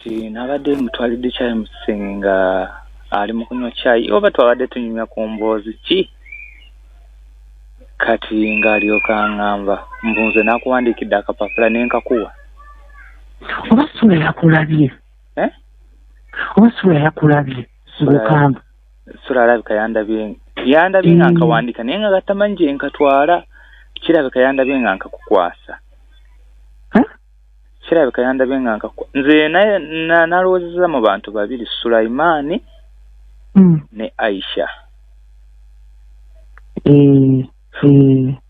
kati nabadde mutwalidde chai musenga ali mu kunywa chai oba twabadde tunyumya komboozi ki kati ng'alyoka aŋŋamba mbunze nakuwandiikidde akapapula nenkakuwa oba sula yakulabye oba sula yakulabye ng'okamba sula alabika yandabye nga nkawandiika naye nga gatamanyi gye nkatwala kirabika yandabye nga nkakukwasa kirabika yandabye nga nze nalowoozeza mu bantu babiri Sulaimaani ne Aisha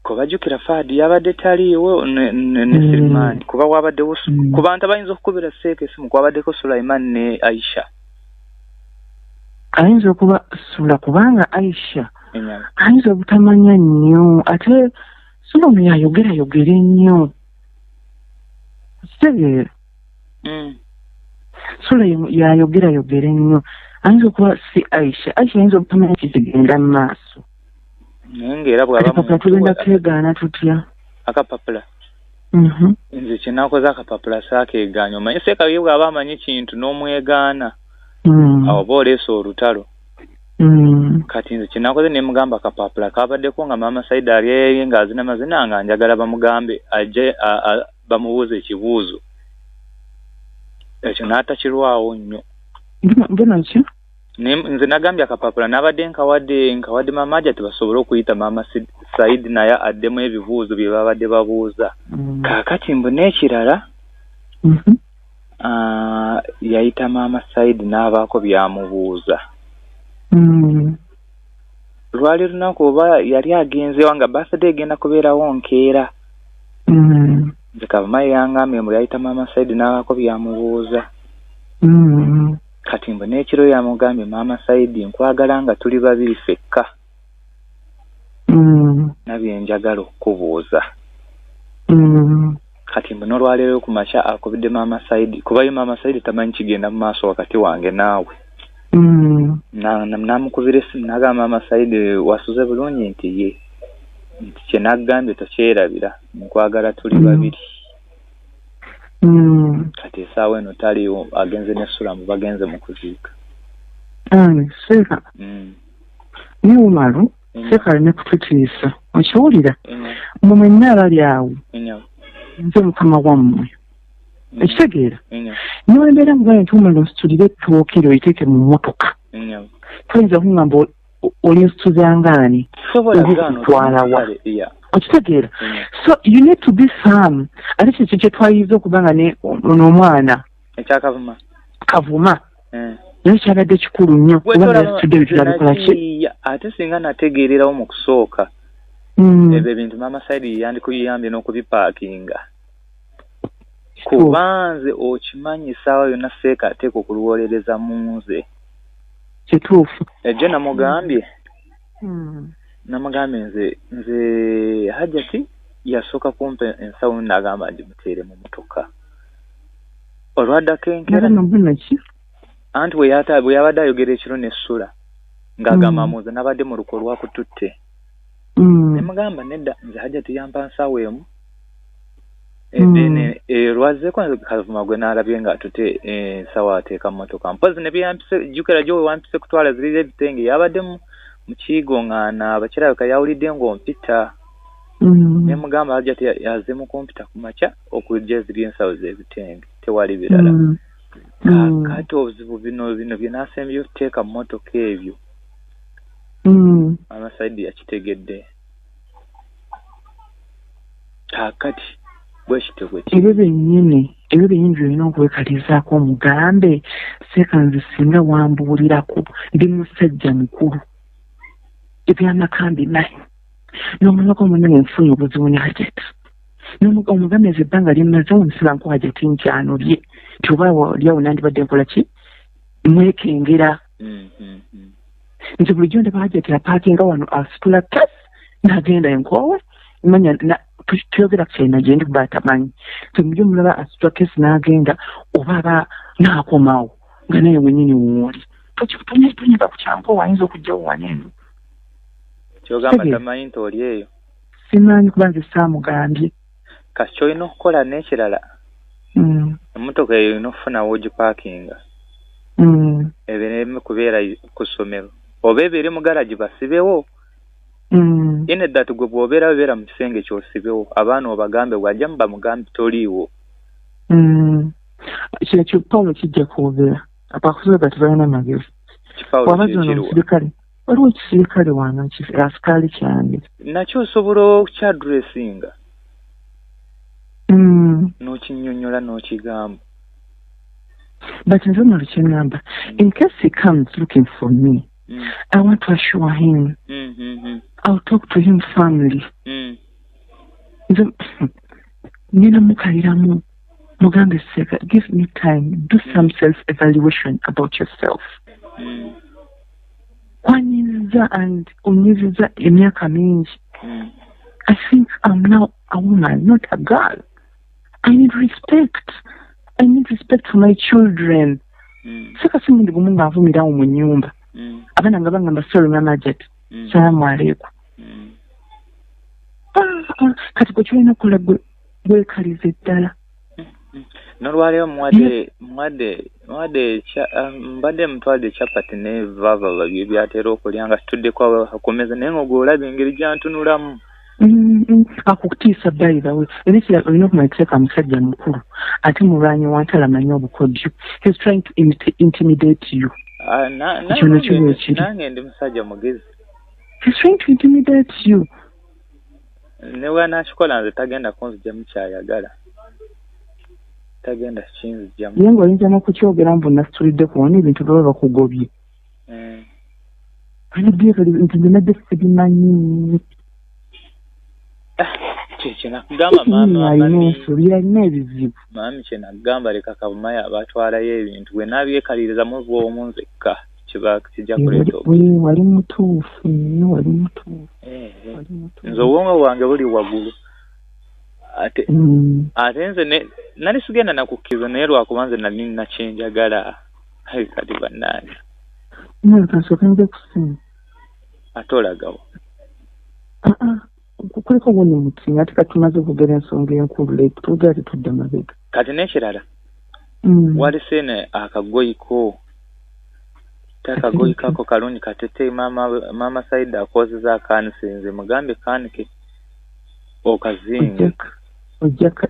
kubajjukira Faadi yabadde taliiwo ne Sulaimaani kuba wabaddewo ku bantu abayinza okukubira Sheikh esimu kwabaddeko Sulaimaani ne Aisha ayinza okuba Sula kubanga Aisha ayinza obutamanya nnyo ate Sula ono yayogera nnyo kitegeera Sula yayogera nnyo ayinza okuba si Aisha ayinza obutamanya kizigenda mu maaso naye ng'era bw'aba tugenda kwegaana tutya akapapula nze kyenakoze akapapula saakeegaanya omanyi Sheikh ye bw'aba amanyi kintu n'omwegaana awo oba oleese olutalo kati nze kyenakoze ne mugamba akapapula kabaddeko nga maama Saidi ali ng'azina mazina nga njagala bamugambe ajje bamubuuze ekibuuzo ekyo n'atakirwawo nnyo nze nagambye akapapula nabadde nkawadde maama ajja tebasobole okuyita maama Saidi naye addemu ebibuuzo bye babadde babuuza kaakati mbu n'ekirala yayita maama Saidi n'abaako byamubuuza lwali lunaku oba yali agenzeewo nga birthday egenda kubeerawo nkeera nze kavamayi yangambye mbu yayita maama Saidi n'abaako byamubuuza kati mbu n'ekiro yamugambye maama Saidi nkwagala nga tuli babiri ffekka nabye njagala okukubuuza kati mbu n'olwaleero ku makya akubidde maama Saidi kuba ye maama Saidi tamanyi kigenda mu maaso wakati wange naawe namukubira essimu n'agamba maama Saidi wasuze bulungi nti ye nti kye naggambye tokyerabira nkwagala tuli babiri kati esaawa eno taliiwo agenze ne Sulamu bagenze mu kuziika Sheikh niwe umaru Sheikh alina kututiisa okiwulira mmwe mwenna abali awo nze mukama wammwe ekitegeera niwe mbeera mugambye nti umalo nsitulire ettooke oyiteeke mu mmotoka toyinza kungamba oli nsituzangaani okutwalawa okitegeera so you need to be firm ate kyekyo kye twayiza okuba nga n'omwana ekyakavuma kavuma naye kyabadde kikulu nnyo kubanga nsitudde bitulabikola ki ate singa nategeererawo mu kusooka ebyo ebintu maama Saidi yandikuyambye n'okubipaakinga kubanze okimanyi essaawa yonna Sheikh ateeka okulwolereza mu nze kituufu ejjo namugambye nze Hajjati yasooka kumpa ensawo n'agamba ndimuteere mu motoka olwaddako enkera anti bwe yabadde ayogera ekiro n'essula ng'agamba muze nabadde mu luko lwakututte ne mugamba nedda nze Hajjati yampa nsawo emu lwazzeeko kavuma gwe n'alabye ng'atutte ensawo ateeka mu motoka mpozi ne byampise jjukira gyo we wampise kutwala zirira ebitenge yabadde mu kiigo ng'anaaba kirabika yawulidde ng'ompita ne mugamba Hajjati yazze mu kumpita ku makya okujja ziri ensawo z'ebitenge tewali birala kakati obuzibu bino bye naasembye okuteeka mu motoka ebyo maama Saidi yakitegedde kakati ebyo byennyini byolina okwekalizaako omugambe Sheikh nze singa wambuulirako ndi musajja mukulu ebyamakambi naye n'omulako omunene nfunye obuzibu ne Hajjati omugambe nze ebbanga lyemmaze omusiba nku Hajjati nkyanolye nti oba oliawo nandibadde nkola ki mwekengera nti bulijjo ndaba Hajjati apaakinga wano asitula kasi n'agenda enkoowe manya tuyogera ku kyalina gye ndi kuba atamanyi temujjo mulaba asitula kesi n'agenda oba aba n'akomawo nga naye wenyini wooli tonyeba ku kyankoowe ayinza okugjawo waneeno kyogamba tamanyi nti oli eyo simanyi kuba nze saamugambye kasi kyolina okukola n'ekirala Emotoka eyo inofuna wogi parking. Ebineme kubeera ku ssomero. Oba ebiri mu garage basibewo. Ine datu gwe bw'obeera beera mu kisenge ky'osibewo. Abaana obagambe wajja bamugambe toliiwo. Kino Paulo kijja kwogera. Abakusobe batubalina magezi. Wabazi ono omusirikale. Waliwo ekisirikale wano asikaali kyange. Nakyo osobola okukyadressinga. N'okinnyonnyola n'okigamba. But in number, in case he comes looking for me, I want to assure him. I'll talk to him family. Nina mukairamu mugambe seka. Give me time. Do some self-evaluation about yourself. Kwanyiriza and unyiziza emyaka mingi. I think I'm now a woman, not a girl. I need respect. I need respect for my children. Seka simundi gumunga avumira mu nyumba. Abana ngabanga mbasoro na budget. Salamu alaykum. Kati ko chwena kola gwe kalize ddala. Nolwaleo mwade mbade mtwade chapati ne vava byatero okulyanga tudde kwa hakomeza nengo golabe ngeri jantunulamu. Akukutiisa by the way. Initially, okumwekiseka musajja mukulu. Ate mulwanyi wantala manyi obukodyo. He's trying to intimidate you. Nange ndi musajja mugezi. He's trying to intimidate you. Newe nakikola nze tagenda kunzija mukyayagala. Tagenda kinzija. Yengo oyinza n'okukyogera mbu nasitulidde kuwona ebintu baba bakugobye. Nti binadde sibimanyi. Kyenakugamba mami kyenakugamba leka kabumaya abatwalayo ebintu bwe nabyekaliriza mu bw'omu nzekka kiba kijja kuleeta wali mutuufu nze obwongo bwange buli waggulu ate nze nali sigenda nakukkiriza naye lwakuba nze nali nakyenjagala kati bannaani ate olagawo kuliko wone mutinga ati katumaze kugera ensonga enkulu like tuga ati tudda mabega kati n'ekirala wali sene akagoyiko takagoyikako kaluni katete mama Saida akozeza akansenze mugambe kanike okazinga ojjaka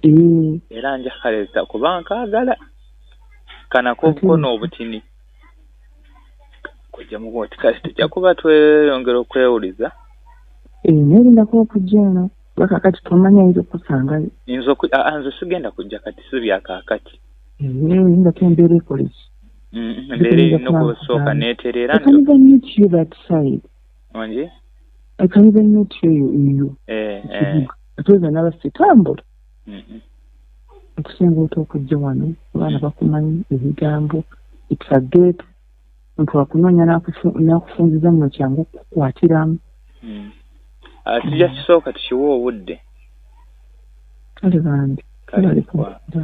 era nja kaleta kuba nkaagala kanako obukono obutini kujja mu bwoti kasi tujja kuba tweyongera okwewuliza nerindako okujjana bakakati tomanya nze kusanga nze sigenda kujja kati sibyakakati ndako embeera ekoleki embeera erina okusooka neeterera I can't even meet you that side. Onji? I can't even meet you. Atuweza n'abasitambula. Okusinga okujja wano abaana bakumanyi ebigambo it's a gate ntu akunoonya n'akufunziza muno kyangu okukwatiramu. Tujja kisooka tukiwe obudde. Kale bandi.